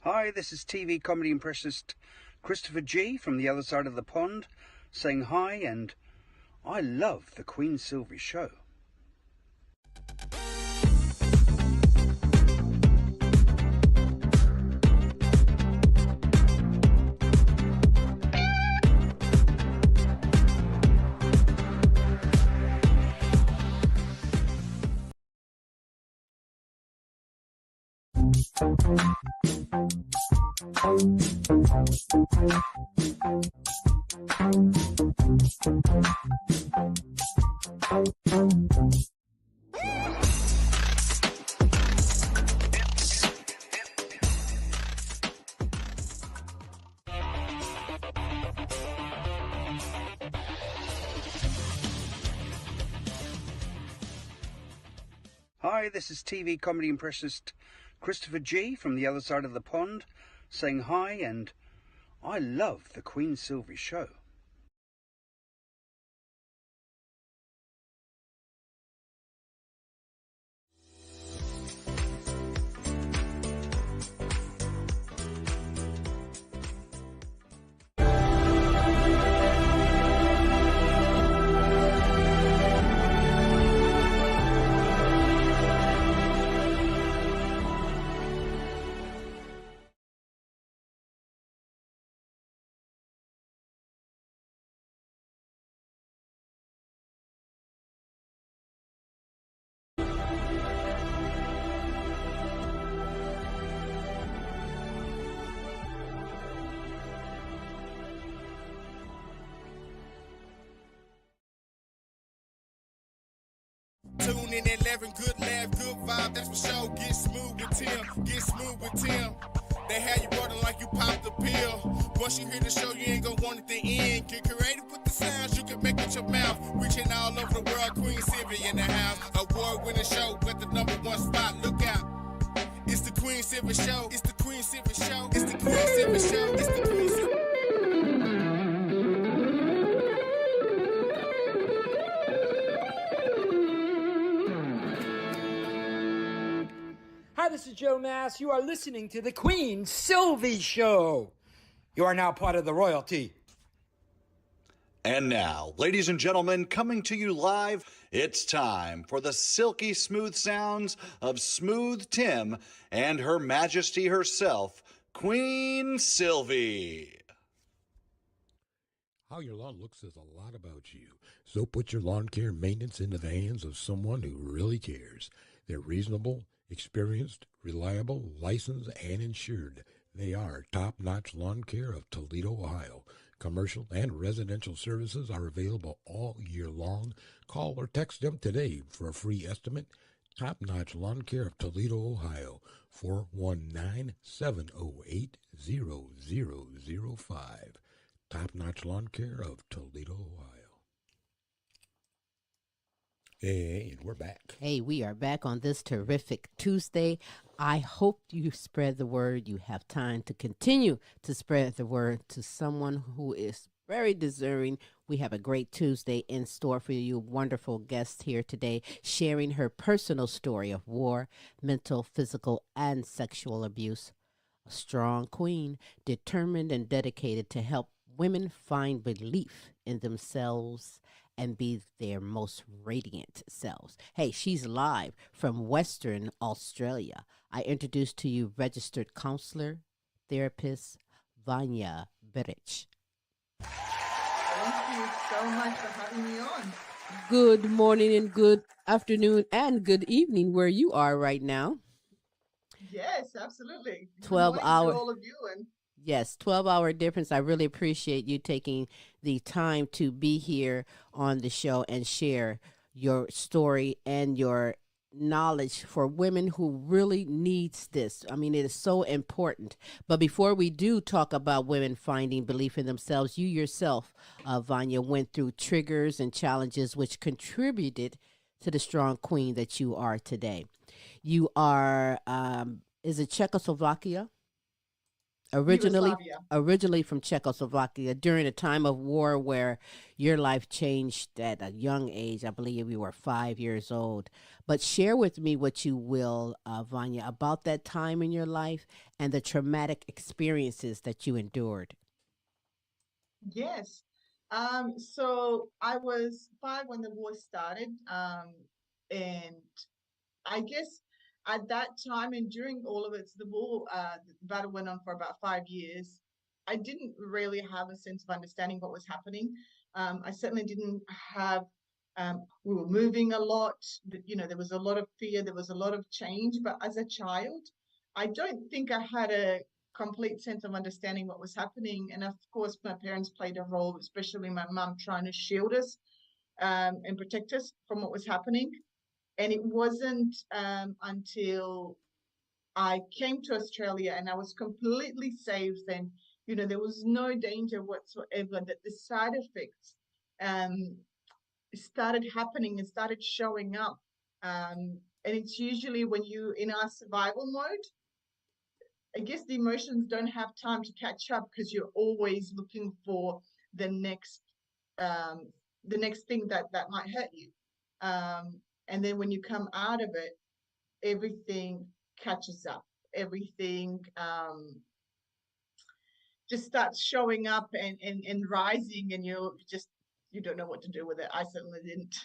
Hi, this is TV comedy impressionist Christopher G from the other side of the pond saying hi, and I love the Queen Silvy show. Hi, this is TV comedy impressionist Christopher G from the other side of the pond saying hi, and I love the Queen Silvy show. Tune in at 11, good laugh, good vibe, that's for sure. Get smooth with Tim, get smooth with Tim. They have you running like you popped the pill. Once you hear the show, you ain't gonna want it to end. Get creative with the sounds you can make with your mouth. Reaching all over the world, Queen Silvy in the house. Award-winning show with the #1 spot, look out. It's the Queen Silvy show, it's the Queen Silvy show, it's the Queen Silvy show, it's the Queen Silvy. Hi, this is Joe Mass. You are listening to the Queen Silvy Show. You are now part of the royalty. And now, ladies and gentlemen, coming to you live, it's time for the silky smooth sounds of Smooth Tim and Her Majesty herself, Queen Silvy. How your lawn looks says a lot about you. So put your lawn care maintenance into the hands of someone who really cares. They're reasonable, experienced, reliable, licensed, and insured. They are Top-Notch Lawn Care of Toledo, Ohio. Commercial and residential services are available all year long. Call or text them today for a free estimate. Top-Notch Lawn Care of Toledo, Ohio. 419-708-0005. Top-Notch Lawn Care of Toledo, Ohio. Hey, and we're back. Hey, we are back on this terrific Tuesday. I hope you spread the word. You have time to continue to spread the word to someone who is very deserving. We have a great Tuesday in store for you. Wonderful guest here today sharing her personal story of war, mental, physical, and sexual abuse. A strong queen, determined and dedicated to help women find belief in themselves and be their most radiant selves. Hey, she's live from Western Australia. I introduce to you registered counselor, therapist, Vanja Beric. Thank you so much for having me on. Good morning and good afternoon and good evening where you are right now. Yes, absolutely. 12 hours. To all of you. And Yes, 12-hour difference. I really appreciate you taking the time to be here on the show and share your story and your knowledge for women who really needs this. I mean, it is so important. But before we do talk about women finding belief in themselves, you yourself, Vanja, went through triggers and challenges which contributed to the strong queen that you are today. You are, is it Czechoslovakia? originally Yugoslavia. originally from Czechoslovakia during a time of war where your life changed at a young age. I believe you were 5 years old. But share with me what you will, Vanya, about that time in your life and the traumatic experiences that you endured. Yes. So I was 5 when the war started. And I guess at that time and during all of it, the war, the battle went on for about 5 years. I didn't really have a sense of understanding what was happening. I certainly didn't have, we were moving a lot, there was a lot of fear, there was a lot of change. But as a child, I don't think I had a complete sense of understanding what was happening. And of course, my parents played a role, especially my mum trying to shield us and protect us from what was happening. And it wasn't until I came to Australia and I was completely safe, and there was no danger whatsoever, that the side effects um, started happening and started showing up. And it's usually when you in our survival mode. I guess the emotions don't have time to catch up because you're always looking for the next um, the next thing that might hurt you. And then when you come out of it, everything catches up. Everything just starts showing up and rising, and you don't know what to do with it. I certainly didn't.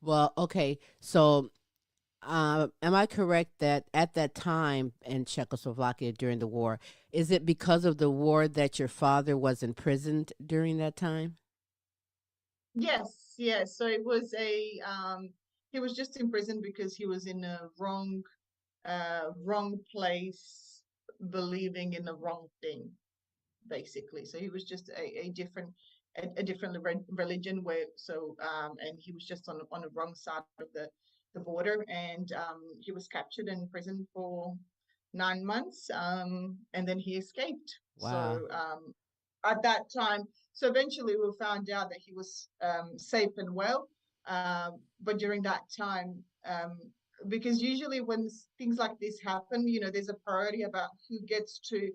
Well, okay. So, am I correct that at that time in Czechoslovakia during the war, is it because of the war that your father was imprisoned during that time? Yes, yes. So it was he was just in prison because he was in a wrong place, believing in the wrong thing, basically. So he was just a different religion, and he was just on the wrong side of the border. And he was captured and imprisoned for 9 months, and then he escaped. Wow. At that time, so eventually we found out that he was safe and well. But during that time, because usually when things like this happen, there's a priority about who gets to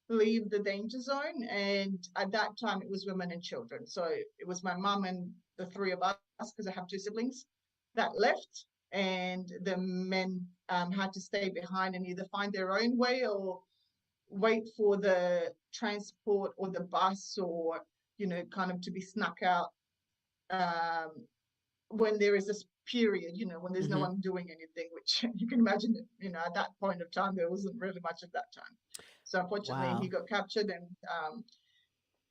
leave the danger zone. And at that time, it was women and children. So it was my mum and the three of us, because I have two siblings, that left. And the men had to stay behind and either find their own way or wait for the transport or the bus, or kind of to be snuck out um, when there is this period, when there's no Hmm. one doing anything, which you can imagine, at that point of time, there wasn't really much of that time. So unfortunately, he Wow. got captured, and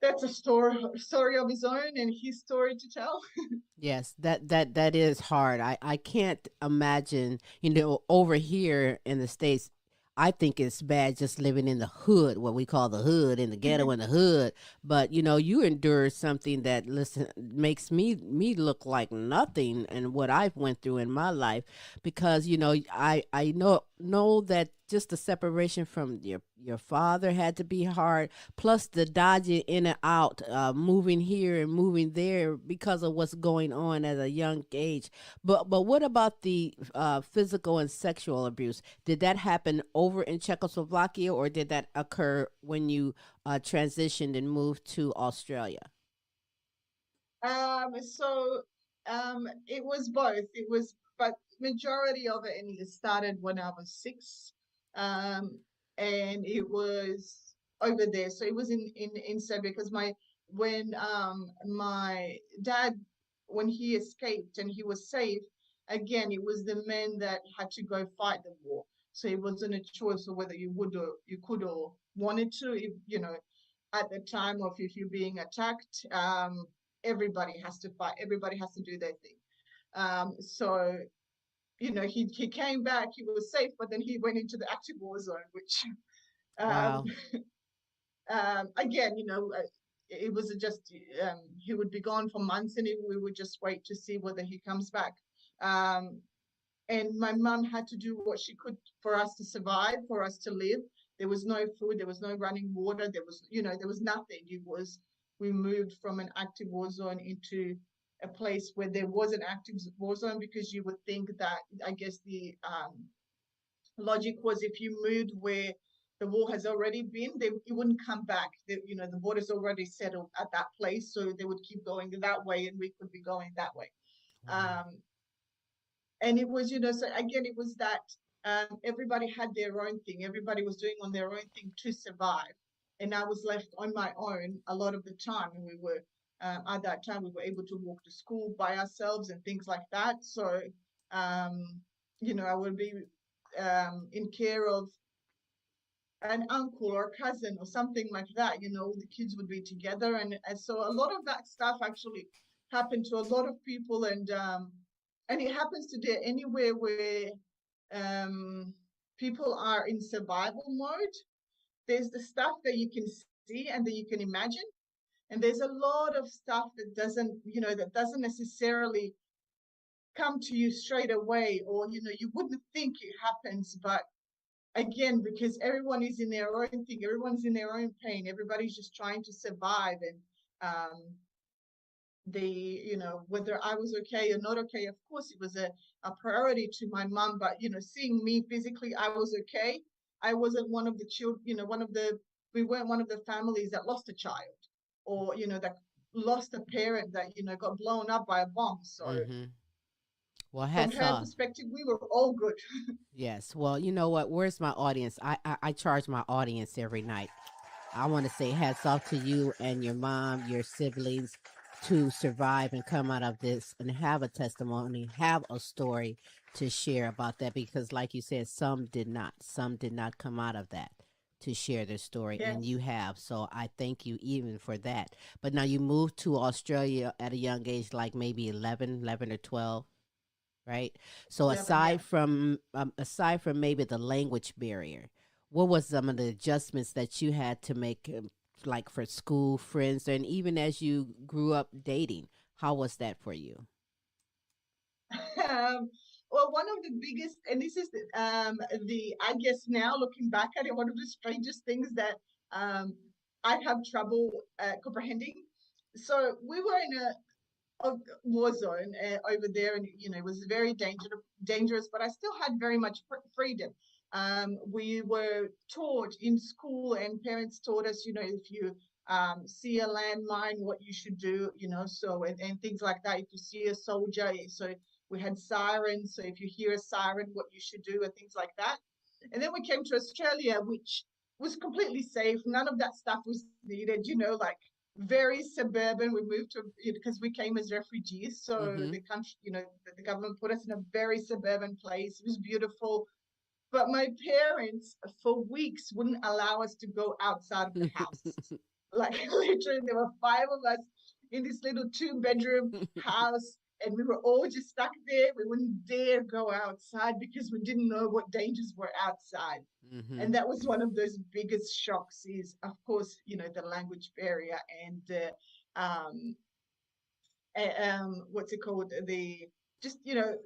that's a story of his own and his story to tell. Yes, that is hard. I can't imagine, over here in the States, I think it's bad just living in the hood, what we call the hood, in the ghetto in the hood. But you endure something that, listen, makes me look like nothing and what I've went through in my life, because I know that just the separation from your father had to be hard, plus the dodging in and out, moving here and moving there because of what's going on at a young age. But what about the physical and sexual abuse? Did that happen over in Czechoslovakia, or did that occur when you transitioned and moved to Australia? It was both. But majority of it, and it started when I was 6, um, and it was over there. So it was in Serbia, because my dad, when he escaped and he was safe, again, it was the men that had to go fight the war. So it wasn't a choice of whether you could or wanted to. If at the time of if you're being attacked, everybody has to fight. Everybody has to do their thing. So he came back. He was safe, but then he went into the active war zone, which um, Wow. again, it was just he would be gone for months, and we would just wait to see whether he comes back. Um, and my mum had to do what she could for us to survive, for us to live. There was no food, there was no running water, there was nothing. We moved from an active war zone into a place where there was an active war zone, because you would think that, I guess the logic was, if you moved where the war has already been, it wouldn't come back. The border's already settled at that place, so they would keep going that way, and we could be going that way. And it was, so again, it was that everybody had their own thing. Everybody was doing on their own thing to survive. And I was left on my own a lot of the time. And we were, at that time, we were able to walk to school by ourselves and things like that. So, I would be in care of an uncle or cousin or something like that. The kids would be together. And so a lot of that stuff actually happened to a lot of people. And it happens today anywhere where people are in survival mode. There's the stuff that you can see and that you can imagine, and there's a lot of stuff that doesn't necessarily come to you straight away, or you wouldn't think it happens. But again, because everyone is in their own thing, everyone's in their own pain, everybody's just trying to survive. And whether I was okay or not okay, of course it was a priority to my mom, but seeing me physically, I was okay. I wasn't one of the children, we weren't one of the families that lost a child, or that lost a parent that got blown up by a bomb. So Well, from hats her off. perspective, we were all good. Yes. Well, you know what? Where's my audience? I charge my audience every night. I want to say hats off to you and your mom, your siblings, to survive and come out of this and have a testimony, have a story to share about that. Because like you said, some did not come out of that to share their story. Yes. And you have. So I thank you even for that. But now you moved to Australia at a young age, like maybe 11 or 12. Right. So 11, aside from maybe the language barrier, what was some of the adjustments that you had to make, like for school, friends, and even as you grew up dating? How was that for you? Well, one of the biggest, and this is I guess now looking back at it, one of the strangest things that I have trouble comprehending. So we were in a war zone over there, and it was very dangerous, but I still had very much freedom. We were taught in school, and parents taught us, if you see a landmine, what you should do, so and things like that. If you see a soldier, so we had sirens, so if you hear a siren, what you should do, and things like that. And then we came to Australia, which was completely safe. None of that stuff was needed, like very suburban. We moved to, because we came as refugees, so the country, the government put us in a very suburban place. It was beautiful, but my parents for weeks wouldn't allow us to go outside of the house. Like literally, there were 5 of us in this little 2-bedroom house, and we were all just stuck there. We wouldn't dare go outside because we didn't know what dangers were outside. And that was one of those biggest shocks, is of course, the language barrier, and what's it called, the just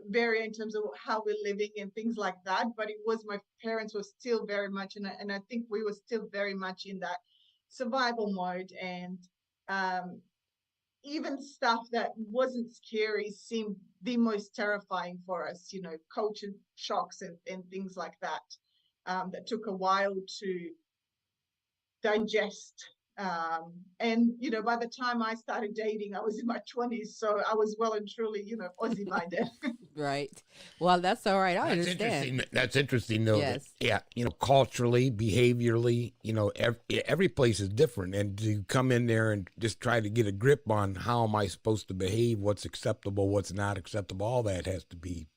barrier in terms of how we're living and things like that. But it was, my parents were still very much, and I think we were still very much in that survival mode. And even stuff that wasn't scary seemed the most terrifying for us, culture shocks and things like that, that took a while to digest. And by the time I started dating, I was in my 20s, so I was well and truly, Aussie by then. Right. Well, that's all right. I understand. That's interesting, though. Yes. Yeah. Culturally, behaviorally, every place is different. And to come in there and just try to get a grip on how am I supposed to behave, what's acceptable, what's not acceptable, all that has to be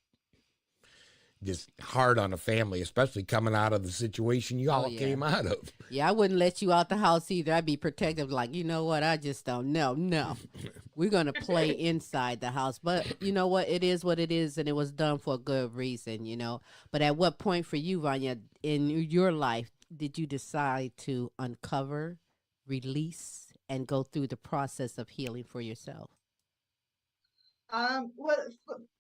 just hard on a family, especially coming out of the situation you all came out of. Yeah, I wouldn't let you out the house either. I'd be protective, like, you know what, I just don't know. No, we're going to play inside the house. But you know what, it is what it is, and it was done for a good reason, But at what point for you, Vanya, in your life, did you decide to uncover, release, and go through the process of healing for yourself? Well,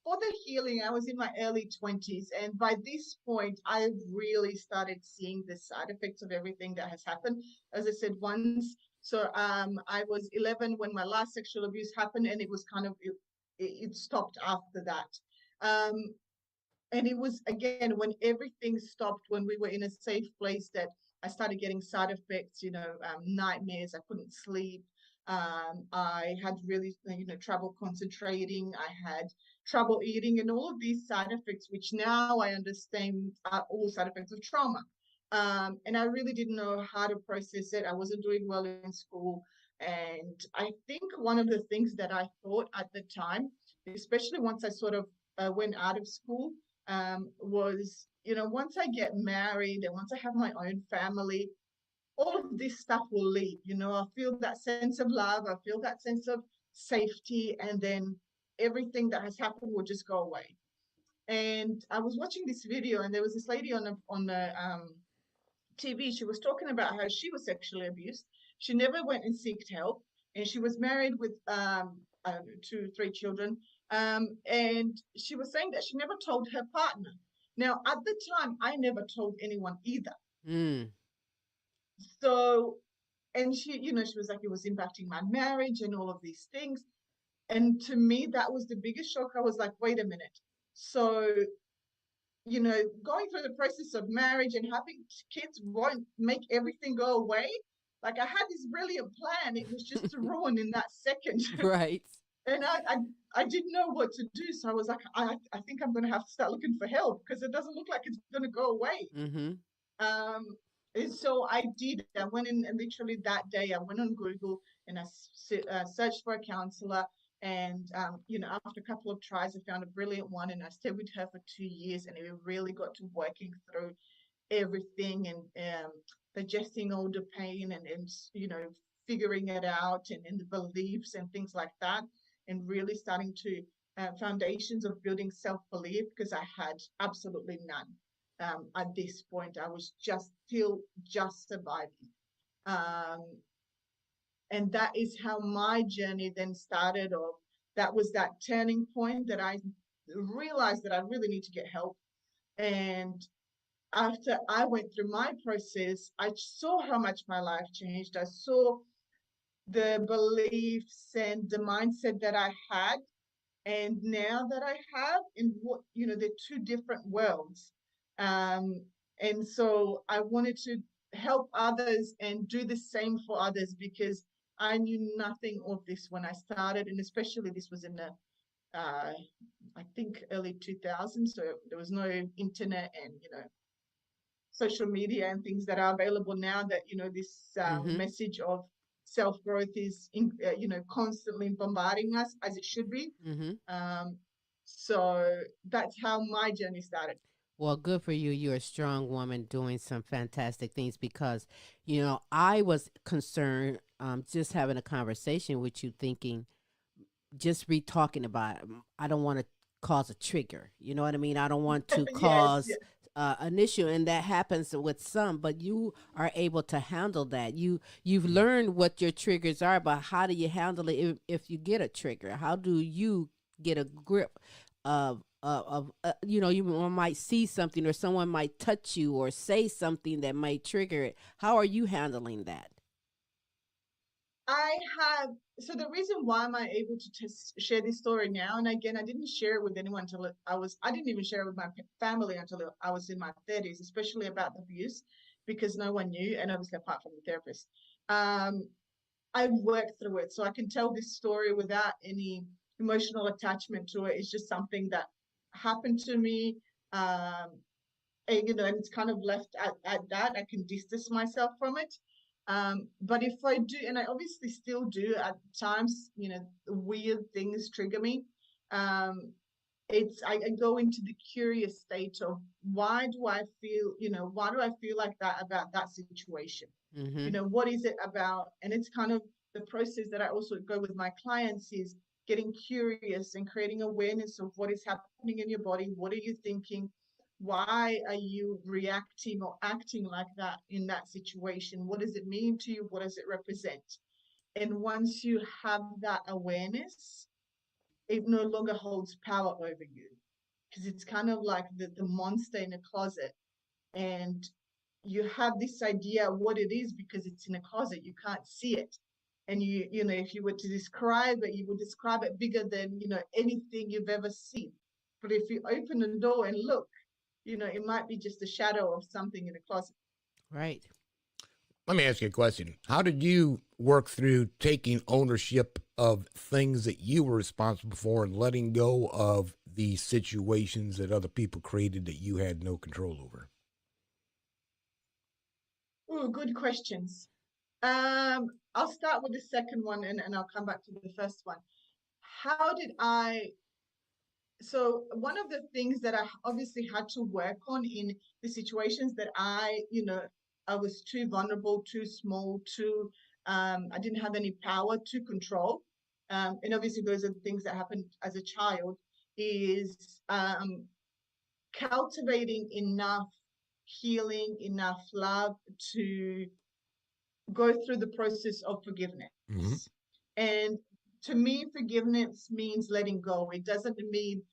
for the healing, I was in my early 20s, and by this point, I really started seeing the side effects of everything that has happened. As I said once, so I was 11 when my last sexual abuse happened, and it was kind of it stopped after that. And it was, again, when everything stopped, when we were in a safe place, that I started getting side effects, nightmares. I couldn't sleep. I had really, trouble concentrating. I had trouble eating, and all of these side effects, which now I understand are all side effects of trauma. And I really didn't know how to process it. I wasn't doing well in school. And I think one of the things that I thought at the time, especially once I sort of went out of school, was, once I get married and once I have my own family, all of this stuff will leave. I'll feel that sense of love, I feel that sense of safety, and then everything that has happened will just go away. And I was watching this video, and there was this lady on the TV. She was talking about how she was sexually abused. She never went and sought help, and she was married with I don't know, 2, 3 children. And she was saying that she never told her partner. Now, at the time, I never told anyone either. Mm. So, and she was like, it was impacting my marriage and all of these things. And to me, that was the biggest shock. I was like, wait a minute. So, going through the process of marriage and having kids won't make everything go away. Like, I had this brilliant plan. It was just ruined in that second. Right. And I didn't know what to do. So I was like, I think I'm going to have to start looking for help, because it doesn't look like it's going to go away. Mm-hmm. And so I did. I went in, and literally that day, I went on Google and I searched for a counselor. And, after a couple of tries, I found a brilliant one, and I stayed with her for 2 years, and we really got to working through everything and digesting all the pain and figuring it out, and the beliefs and things like that, and really starting to foundations of building self-belief, because I had absolutely none. At this point, I was still surviving. And that is how my journey then started. Of that was that turning point that I realized that I really need to get help. And after I went through my process, I saw how much my life changed. I saw the beliefs and the mindset that I had, and now that I have, in what they're two different worlds. And so I wanted to help others and do the same for others, because I knew nothing of this when I started, and especially this was in the I think early 2000s, so there was no internet and social media and things that are available now, that this message of self-growth is constantly bombarding us, as it should be. So that's how my journey started. Well, good for you. You're a strong woman doing some fantastic things, because, I was concerned just having a conversation with you, thinking, just talking about it, I don't want to cause a trigger. You know what I mean? I don't want to cause an issue, and that happens with some, but you are able to handle that. You've learned what your triggers are, but how do you handle it if you get a trigger? How do you get a grip of you might see something, or someone might touch you or say something that might trigger it? How are you handling that? So the reason why am I able to share this story now, and again, I didn't share it with anyone until I didn't even share it with my family until I was in my 30s, especially about abuse, because no one knew, and obviously apart from the therapist. I worked through it, so I can tell this story without any emotional attachment to it. It's just something that happened to me, and it's kind of left at that. I can distance myself from it. But if I do, and I obviously still do at times, weird things trigger me. I go into the curious state of, why do I feel like that about that situation? What is it about? And it's kind of the process that I also go with my clients, is getting curious and creating awareness of what is happening in your body. What are you thinking? Why are you reacting or acting like that in that situation? What does it mean to you? What does it represent? And once you have that awareness, it no longer holds power over you, because it's kind of like the monster in a closet. And you have this idea of what it is, because it's in a closet, you can't see it. And if you were to describe it, you would describe it bigger than anything you've ever seen. But if you open the door and look, it might be just a shadow of something in a closet. Right. Let me ask you a question. How did you work through taking ownership of things that you were responsible for and letting go of the situations that other people created that you had no control over? Oh, good questions. I'll start with the second one and I'll come back to the first one. How did I So one of the things that I obviously had to work on in the situations that I was too vulnerable, too small, I didn't have any power to control. And obviously those are the things that happened as a child, is cultivating enough healing, enough love to go through the process of forgiveness. Mm-hmm. And to me, forgiveness means letting go. It doesn't mean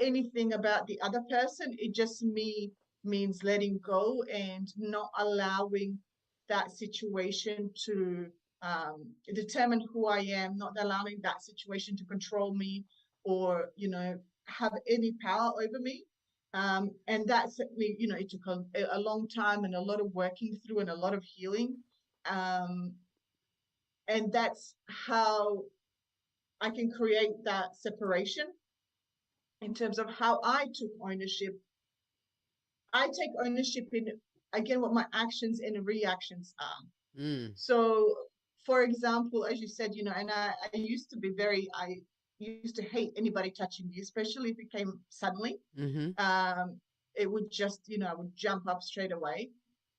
anything about the other person. It just means letting go and not allowing that situation to determine who I am, not allowing that situation to control me or, have any power over me. And that certainly, it took a long time and a lot of working through and a lot of healing. Um, and that's how I can create that separation in terms of how I took ownership. I take ownership in, again, what my actions and reactions are. So, for example, as you said, and I used to be I used to hate anybody touching me, especially if it came suddenly. It would just, I would jump up straight away.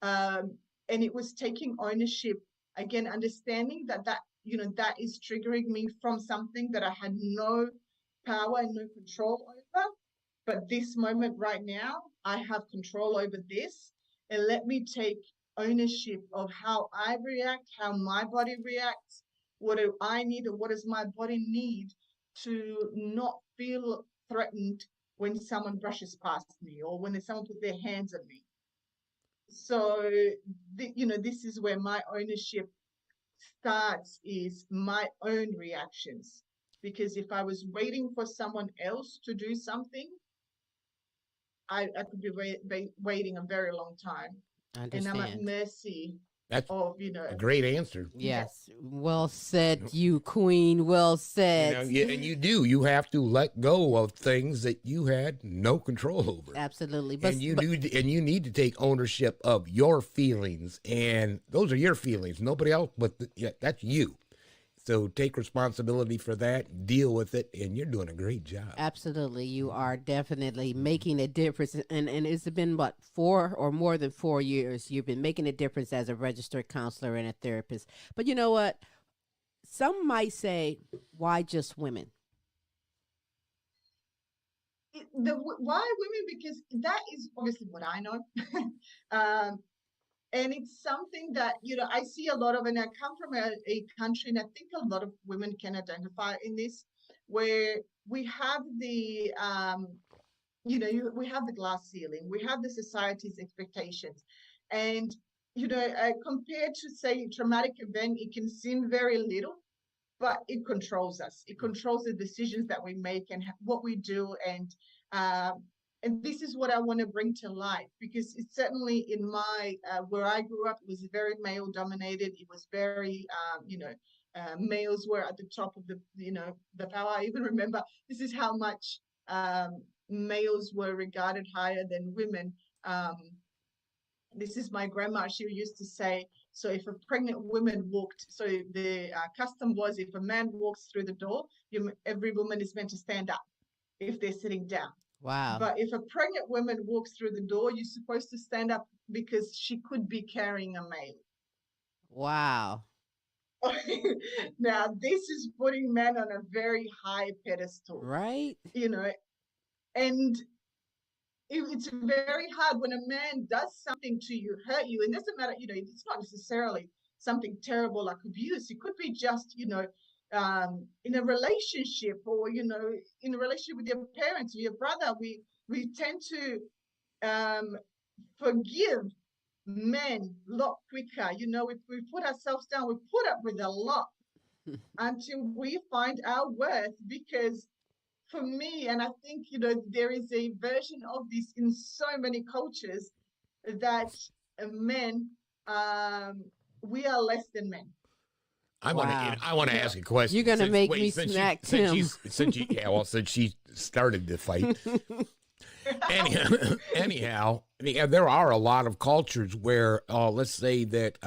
And it was taking ownership, again, understanding that is triggering me from something that I had no power and no control over. But this moment right now, I have control over this. And let me take ownership of how I react, how my body reacts, what do I need, or what does my body need to not feel threatened when someone brushes past me or when someone puts their hands on me. So, this is where my ownership starts, is my own reactions. Because if I was waiting for someone else to do something, I could be waiting a very long time. And I'm at mercy That's of, a great answer. Yes. Well said, you queen. Well said. And you have to let go of things that you had no control over. Absolutely. And you need to take ownership of your feelings, and those are your feelings. Nobody else, but that's you. So take responsibility for that, deal with it, and you're doing a great job. Absolutely. You are definitely making a difference. And it's been, 4 or more than 4 years you've been making a difference as a registered counselor and a therapist. But you know what? Some might say, why just women? Why women? Because that is obviously what I know. And it's something that, I see a lot of, and I come from a country, and I think a lot of women can identify in this, where we have we have the glass ceiling, we have the society's expectations. And, compared to, say, a traumatic event, it can seem very little, but it controls us. It controls the decisions that we make and what we do. And this is what I want to bring to light, because it's certainly in my, where I grew up, it was very male dominated. It was very, males were at the top of the power. I even remember this is how much males were regarded higher than women. This is my grandma. She used to say, so if a pregnant woman walked, so the custom was, if a man walks through the door, every woman is meant to stand up if they're sitting down. Wow. But if a pregnant woman walks through the door, you're supposed to stand up because she could be carrying a male. Wow. Now, this is putting men on a very high pedestal. Right. And it's very hard when a man does something to you, hurt you, and it doesn't matter, it's not necessarily something terrible like abuse. It could be just, in a relationship, or, in a relationship with your parents or your brother. We tend to forgive men a lot quicker. We put ourselves down, we put up with a lot until we find our worth. Because for me, and I think, there is a version of this in so many cultures, that men we are less than men. I want Wow. to. I want to ask a question. You're gonna make me smack Tim. Since she started the fight. Anyhow, there are a lot of cultures where, let's say that,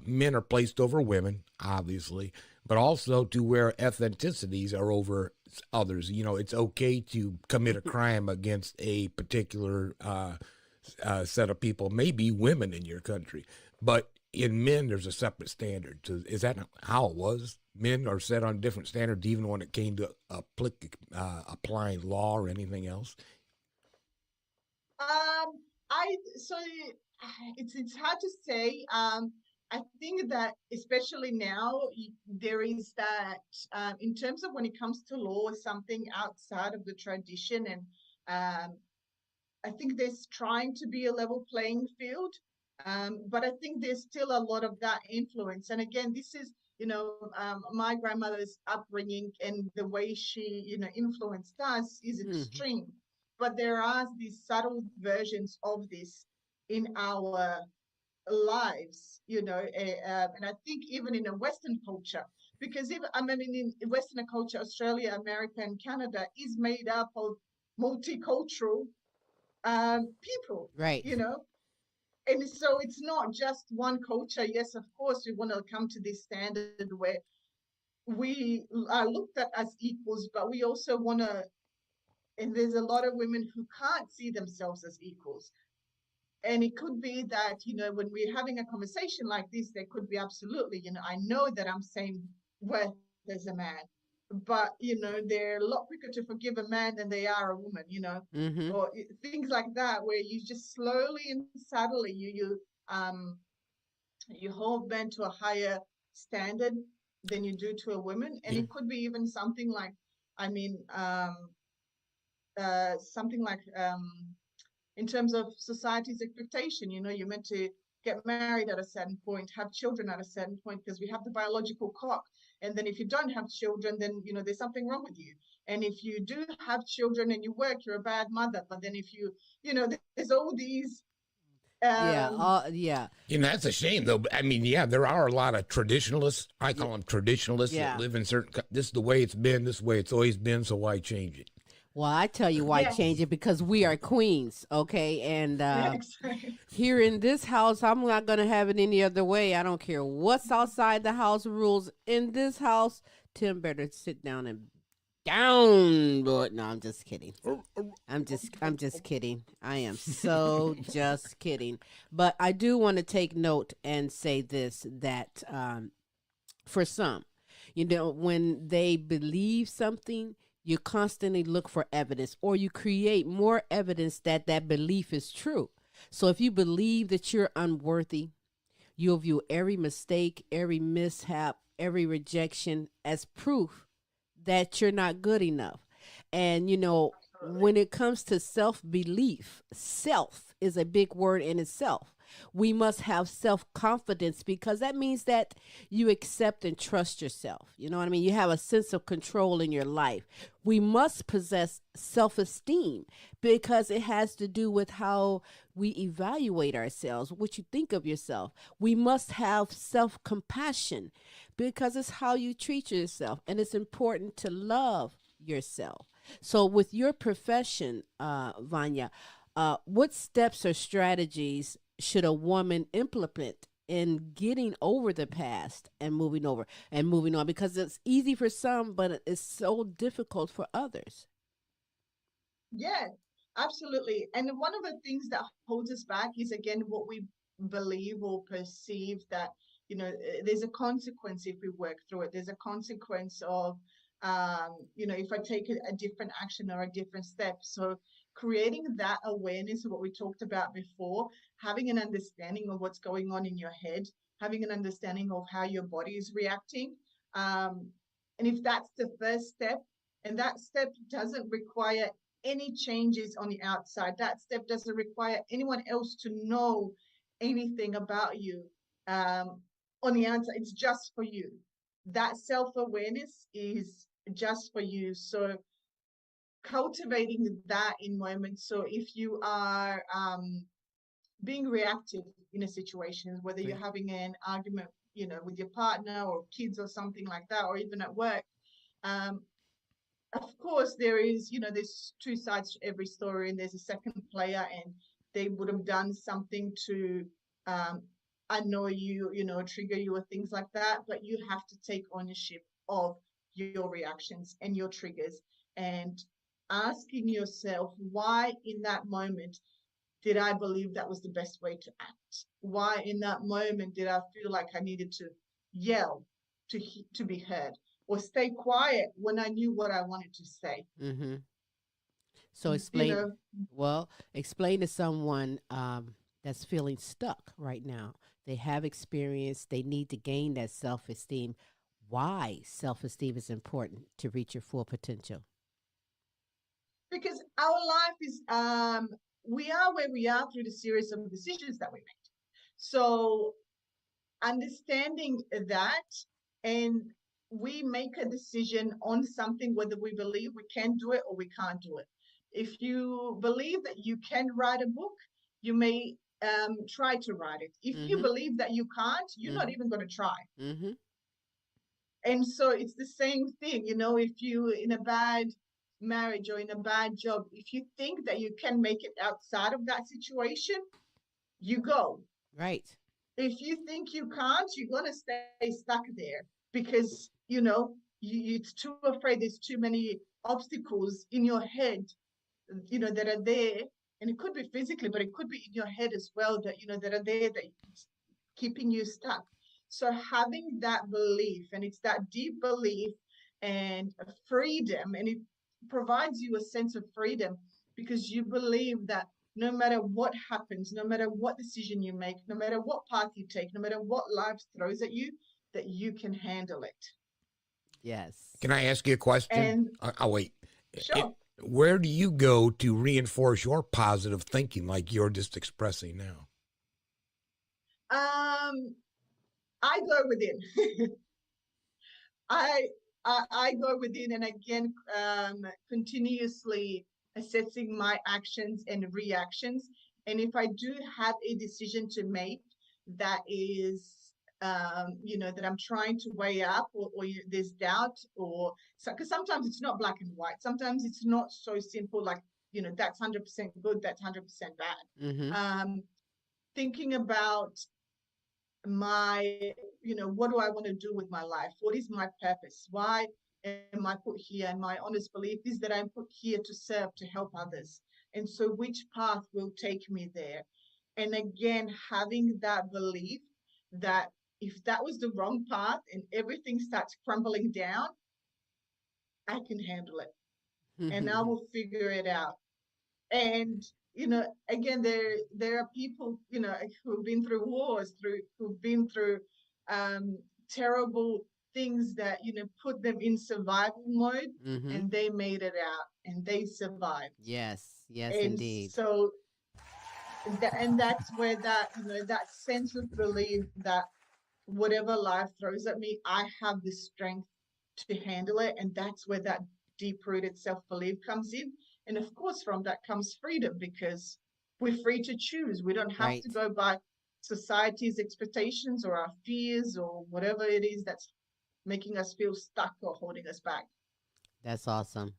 men are placed over women, obviously, but also to where ethnicities are over others. You know, it's okay to commit a crime against a particular set of people, maybe women in your country, but in men, there's a separate standard. So is that how it was? Men are set on different standards, even when it came to applying law or anything else. So it's hard to say. I think that especially now there is that in terms of when it comes to law, something outside of the tradition, and I think there's trying to be a level playing field, but I think there's still a lot of that influence. And again, this is my grandmother's upbringing and the way she influenced us is extreme. But there are these subtle versions of this in our lives, and I think even in a Western culture, because in Western culture, Australia, America, and Canada is made up of multicultural people, Right. and so it's not just one culture. Yes, of course, we want to come to this standard where we are looked at as equals, but we also want to. And there's a lot of women who can't see themselves as equals. And it could be that, when we're having a conversation like this, there could be absolutely, I know that I'm same worth as a man, but, they're a lot quicker to forgive a man than they are a woman, or things like that, where you just slowly and subtly, you hold men to a higher standard than you do to a woman. And it could be even something like, something like in terms of society's expectation, you're meant to get married at a certain point, have children at a certain point, because we have the biological clock. And then if you don't have children, then there's something wrong with you. And if you do have children and you work, you're a bad mother. But then if there's all these yeah. That's a shame, though. I mean, there are a lot of traditionalists. I call them traditionalists that live in certain. This is the way it's been. This is the way it's always been. So why change it? Well, I tell you why change it, because we are queens, okay? And here in this house, I'm not going to have it any other way. I don't care what's outside the house rules. In this house, Tim better sit down and but no, I'm just kidding. I'm just kidding. I am so just kidding. But I do want to take note and say this, that for some, when they believe something, you constantly look for evidence, or you create more evidence that that belief is true. So if you believe that you're unworthy, you'll view every mistake, every mishap, every rejection as proof that you're not good enough. And, when it comes to self-belief, self is a big word in itself. We must have self-confidence, because that means that you accept and trust yourself. You know what I mean? You have a sense of control in your life. We must possess self-esteem, because it has to do with how we evaluate ourselves, what you think of yourself. We must have self-compassion, because it's how you treat yourself, and it's important to love yourself. So with your profession, Vanya, what steps or strategies should a woman implement in getting over the past and moving on? Because it's easy for some, but it's so difficult for others. Yeah, absolutely. And one of the things that holds us back is, again, what we believe or perceive that, there's a consequence if we work through it. There's a consequence of, if I take a different action or a different step. So creating that awareness of what we talked about before, having an understanding of what's going on in your head, having an understanding of how your body is reacting. And if that's the first step, and that step doesn't require any changes on the outside, that step doesn't require anyone else to know anything about you on the outside, it's just for you. That self-awareness is just for you. So cultivating that in moments. So if you are being reactive in a situation, whether you're having an argument, with your partner or kids or something like that, or even at work. Um, of course, there's two sides to every story, and there's a second player, and they would have done something to um, annoy you, trigger you or things like that. But you have to take ownership of your reactions and your triggers, and asking yourself, why in that moment did I believe that was the best way to act? Why in that moment did I feel like I needed to yell to be heard, or stay quiet when I knew what I wanted to say? Mm-hmm. So You know, explain to someone that's feeling stuck right now. They have experience. They need to gain that self-esteem. Why self-esteem is important to reach your full potential. because our life is we are where we are through the series of decisions that we made. So understanding that, and we make a decision on something whether we believe we can do it or we can't do it. If you believe that you can write a book, you may try to write it. If you Mm-hmm. believe that you can't, you're not Mm-hmm. even going to try. Mm-hmm. And so it's the same thing, if you're in a bad marriage or in a bad job, if you think that you can make it outside of that situation, you go. Right. If you think you can't, you're going to stay stuck there because, you're too afraid. There's too many obstacles in your head, that are there. And it could be physically, but it could be in your head as well that are there that keeping you stuck. So having that belief, and it's that deep belief and freedom, and it provides you a sense of freedom because you believe that no matter what happens, no matter what decision you make, no matter what path you take, no matter what life throws at you, that you can handle it. Yes. Can I ask you a question? And I'll wait. sure. Where do you go to reinforce your positive thinking like you're just expressing now? I go within. I, I go within, and again, continuously assessing my actions and reactions. And if I do have a decision to make that is, that I'm trying to weigh up, or there's doubt, or because sometimes it's not black and white. Sometimes it's not so simple, like, that's 100% good, that's 100% bad. Mm-hmm. Thinking about my, what do I want to do with my life? What is my purpose? Why am I put here? And my honest belief is that I'm put here to serve, to help others. And so which path will take me there? And again, having that belief that if that was the wrong path and everything starts crumbling down, I can handle it and I will figure it out. And again, there are people who've been through wars, who've been through terrible things that put them in survival mode, Mm-hmm. and they made it out and they survived. Yes. Yes, And indeed. so that's where that sense of belief that whatever life throws at me, I have the strength to handle it. And that's where that deep rooted self belief comes in. And of course, from that comes freedom because we're free to choose. We don't have Right. to go by society's expectations or our fears or whatever it is that's making us feel stuck or holding us back. That's awesome.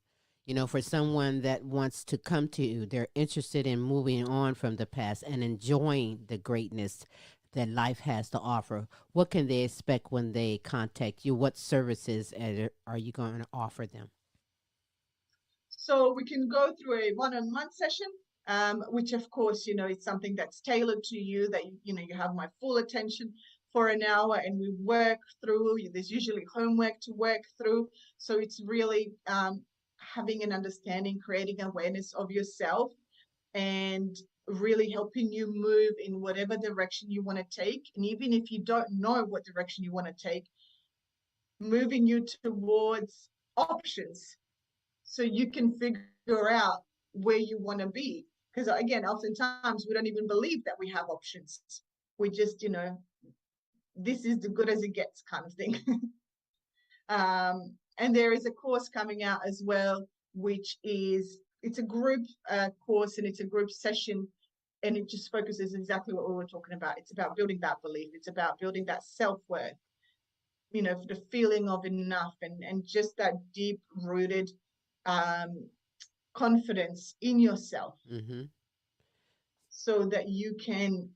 For someone that wants to come to you, they're interested in moving on from the past and enjoying the greatness that life has to offer. What can they expect when they contact you? What services are you going to offer them? So we can go through a one-on-one session, which of course, it's something that's tailored to you, that, you have my full attention for an hour and we work through, there's usually homework to work through. So it's really having an understanding, creating awareness of yourself and really helping you move in whatever direction you want to take. And even if you don't know what direction you want to take, moving you towards options so you can figure out where you want to be. Because again, oftentimes we don't even believe that we have options. We just, this is the good as it gets kind of thing. And there is a course coming out as well, which is, it's a group course and it's a group session and it just focuses exactly what we were talking about. It's about building that belief. It's about building that self-worth, the feeling of enough, and just that deep rooted confidence in yourself, so that you can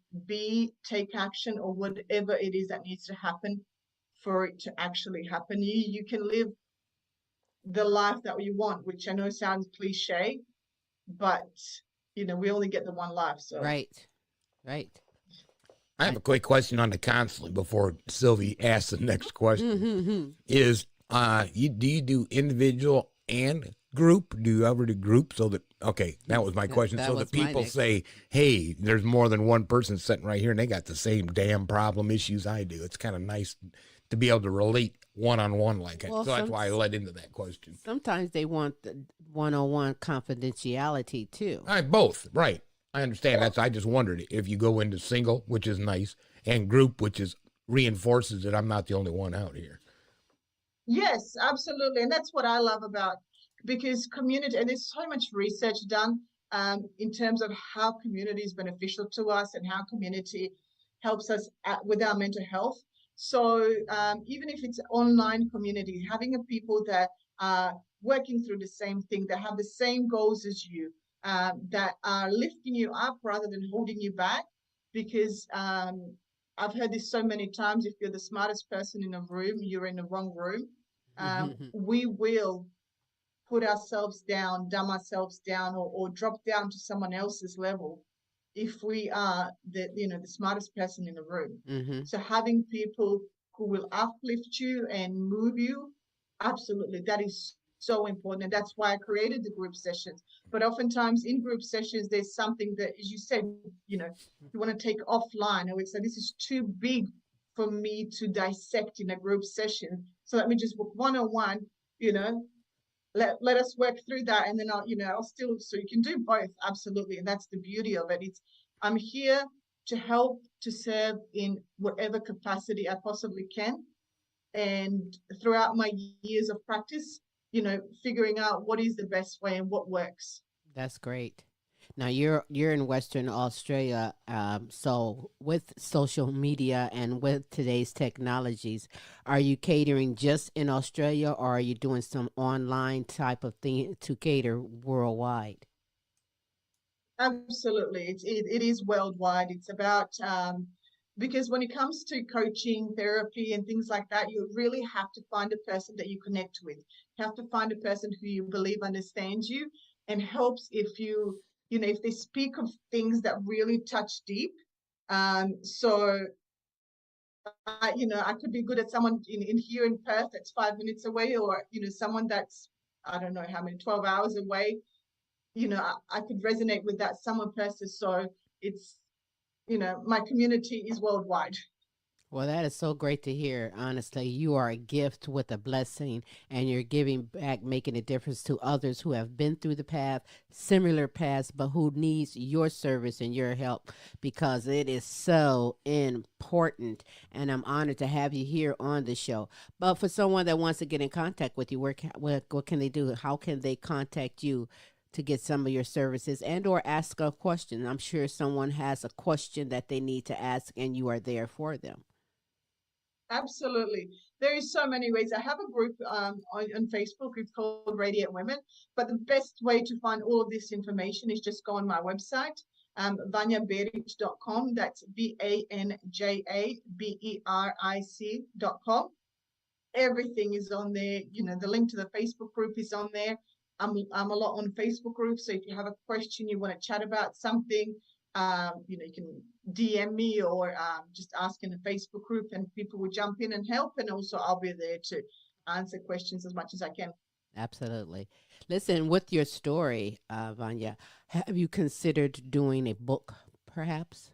take action or whatever it is that needs to happen for it to actually happen. You can live the life that you want, which I know sounds cliche, but we only get the one life. So Right. I have a quick question on the counseling before Silvy asks the next question. Is do you do individual and group? Do you ever do group? So that that was my question. that So was that my people next. say, hey, there's more than one person sitting right here and they got the same damn problem issues I do. It's kind of nice to be able to relate one-on-one like that. Well, So that's why I led into that question. Sometimes they want the one-on-one confidentiality too. All right, both, right. I understand. I just wondered if you go into single, which is nice, and group, which is reinforces that I'm not the only one out here. yes, absolutely. And that's what I love about, because community, and there's so much research done in terms of how community is beneficial to us and how community helps us with our mental health. So even if it's online community, having a people that are working through the same thing, that have the same goals as you, that are lifting you up rather than holding you back. Because I've heard this so many times: if you're the smartest person in a room, you're in the wrong room. We will put ourselves down, dumb ourselves down, or drop down to someone else's level if we are the smartest person in the room. So having people who will uplift you and move you, absolutely, that is so important. And that's why I created the group sessions. But oftentimes in group sessions, there's something that, as you said, you want to take offline. I would say this is too big for me to dissect in a group session. So let me just work one-on-one, let us work through that, and then I'll still, so you can do both, absolutely. And that's the beauty of it. I'm here to help, to serve in whatever capacity I possibly can. And throughout my years of practice, figuring out what is the best way and what works. That's great. Now you're in Western Australia, so with social media and with today's technologies, are you catering just in Australia, or are you doing some online type of thing to cater worldwide? Absolutely, it is worldwide. It's about because when it comes to coaching, therapy, and things like that, you really have to find a person that you connect with. You have to find a person who you believe understands you and helps if they speak of things that really touch deep. So I could be good at someone in here in Perth that's 5 minutes away, or someone that's, I don't know how many, 12 hours away. I could resonate with that summer person. So it's, my community is worldwide. Well, that is so great to hear. Honestly, you are a gift with a blessing, and you're giving back, making a difference to others who have been through the path, similar paths, but who needs your service and your help, because it is so important. And I'm honored to have you here on the show. But for someone that wants to get in contact with you, what can they do? How can they contact you to get some of your services and or ask a question? I'm sure someone has a question that they need to ask, and you are there for them. Absolutely. There is so many ways. I have a group on Facebook. It's called Radiant Women. But the best way to find all of this information is just go on my website, vanjaberic.com. That's VanjaBeric.com. Everything is on there. The link to the Facebook group is on there. I'm a lot on Facebook groups. So if you have a question, you want to chat about something, you can DM me or just ask in the Facebook group, and people will jump in and help. And also I'll be there to answer questions as much as I can. Absolutely. Listen, with your story, Vanja, have you considered doing a book, perhaps?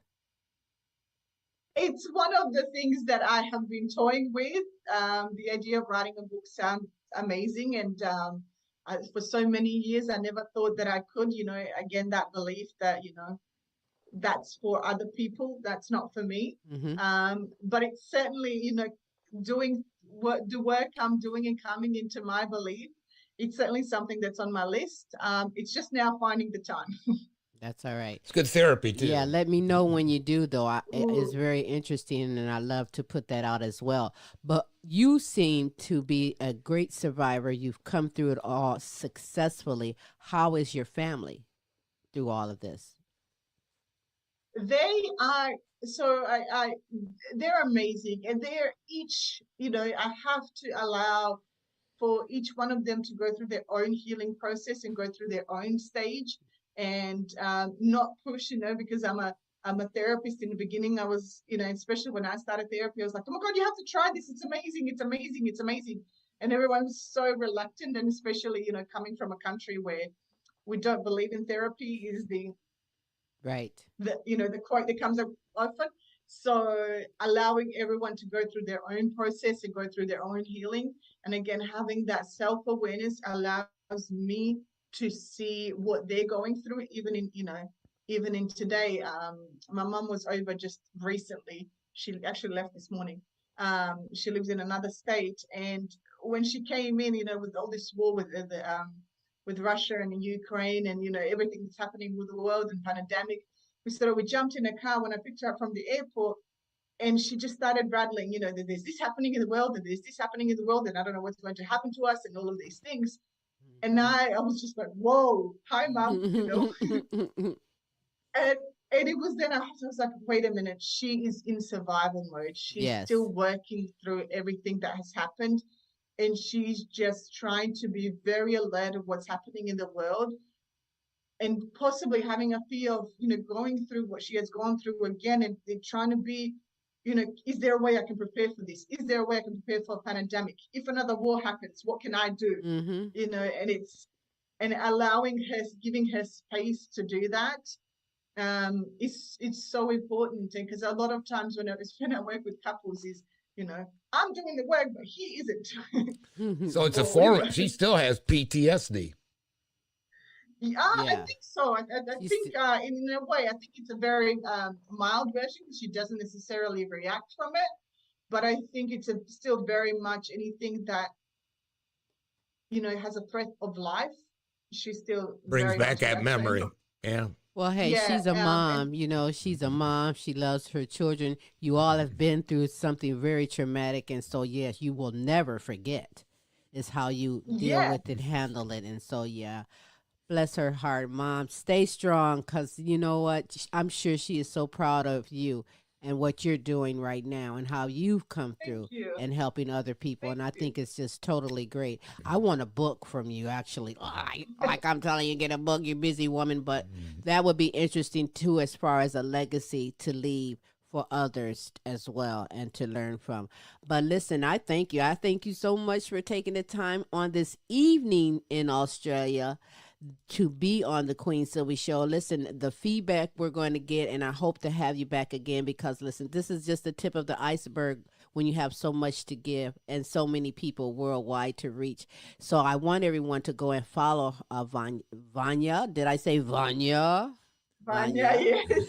It's one of the things that I have been toying with. The idea of writing a book sounds amazing. And for so many years, I never thought that I could, again, that belief that, that's for other people, that's not for me. But it's certainly, doing the work I'm doing and coming into my belief, it's certainly something that's on my list. It's just now finding the time. That's all right. It's good therapy too. Yeah, let me know when you do, though. It's Ooh. very interesting, and I love to put that out as well. But you seem to be a great survivor. You've come through it all successfully. How is your family through all of this? They are so they're amazing, and they're each, I have to allow for each one of them to go through their own healing process and go through their own stage, and not push, because I'm a therapist. In the beginning, I was, especially when I started therapy, I was like, oh my God, you have to try this. It's amazing. It's amazing. It's amazing. And everyone was so reluctant. And especially, coming from a country where we don't believe in therapy is Right. the quote that comes up often. So allowing everyone to go through their own process and go through their own healing, and again having that self-awareness allows me to see what they're going through, even in today. My mum was over just recently. She actually left this morning. She lives in another state, and when she came in, with all this war with Russia and Ukraine, and everything that's happening with the world and pandemic, we jumped in a car when I picked her up from the airport, and she just started rattling, that there's this happening in the world, and there's this happening in the world, and I don't know what's going to happen to us, and all of these things. And I was just like, whoa, hi, mom, and it was then I was like, wait a minute, she is in survival mode. She's Yes. still working through everything that has happened, and she's just trying to be very alert of what's happening in the world, and possibly having a fear of, going through what she has gone through again, and trying to be, is there a way I can prepare for this? Is there a way I can prepare for a pandemic? If another war happens, what can I do? Mm-hmm. And allowing her, giving her space to do that, it's so important. And because a lot of times when I work with couples is, I'm doing the work, but he isn't. So it's a Or, form. She still has PTSD. Yeah, I Yeah. think so. I You think, in a way, I think it's a very mild version, because she doesn't necessarily react from it. But I think it's still very much anything that, has a threat of life. She's still Brings very back much that reacting. memory. Yeah. Well, hey, Yeah, she's a and mom. She's a mom. She loves her children. You all have been through something very traumatic. And so, yes, you will never forget is how you deal yeah, with it, handle it. And so, yeah, bless her heart, mom. Stay strong, because you know what? I'm sure she is so proud of you and what you're doing right now and how you've come thank through you, and helping other people. thank And I you. think it's just totally great. I want a book from you, actually. Like I'm telling you, get a book, you busy woman. But that would be interesting, too, as far as a legacy to leave for others as well and to learn from. But listen, I thank you. I thank you so much for taking the time on this evening in Australia to be on the Queen Silvy Show. Listen, the feedback we're going to get, and I hope to have you back again, because listen, this is just the tip of the iceberg when you have so much to give and so many people worldwide to reach. So I want everyone to go and follow Vanya. Did I say Vanya? Vanya, Vanya, yes.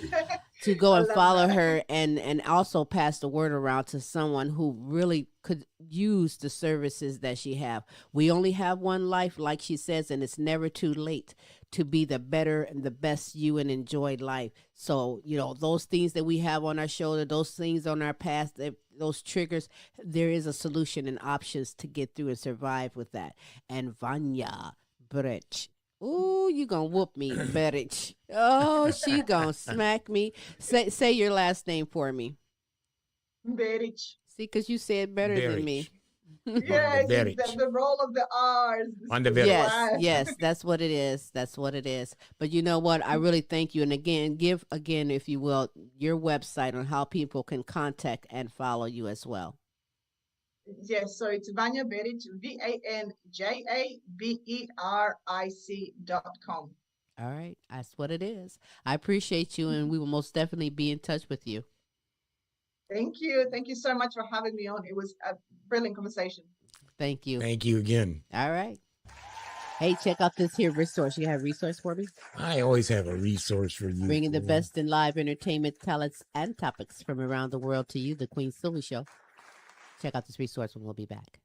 to go I and love follow that. her, and also pass the word around to someone who really could use the services that she have. We only have one life, like she says, and it's never too late to be the better and the best you and enjoy life. So, those things that we have on our shoulder, those things on our past, those triggers, there is a solution and options to get through and survive with that. And Vanya Beric. Ooh, you gonna whoop me, Beric. Oh, she gonna smack me. Say your last name for me. Beric. See, because you said better than me. Berich. Yes, it's Berich. the role of the R's, On the the Berich. Yes, Y. yes, that's what it is. That's what it is. But you know what? I really thank you. And again, give again, if you will, your website on how people can contact and follow you as well. Yes, so it's Vanja Beric, VanjaBeric.com. All right, that's what it is. I appreciate you, and we will most definitely be in touch with you. Thank you. Thank you so much for having me on. It was a brilliant conversation. Thank you. Thank you again. All right. Hey, check out this here resource. You have a resource for me? I always have a resource for you. Bringing the Queen. best in live entertainment, talents, and topics from around the world to you, the Queen Silvy Show. Check out this resource and we'll be back.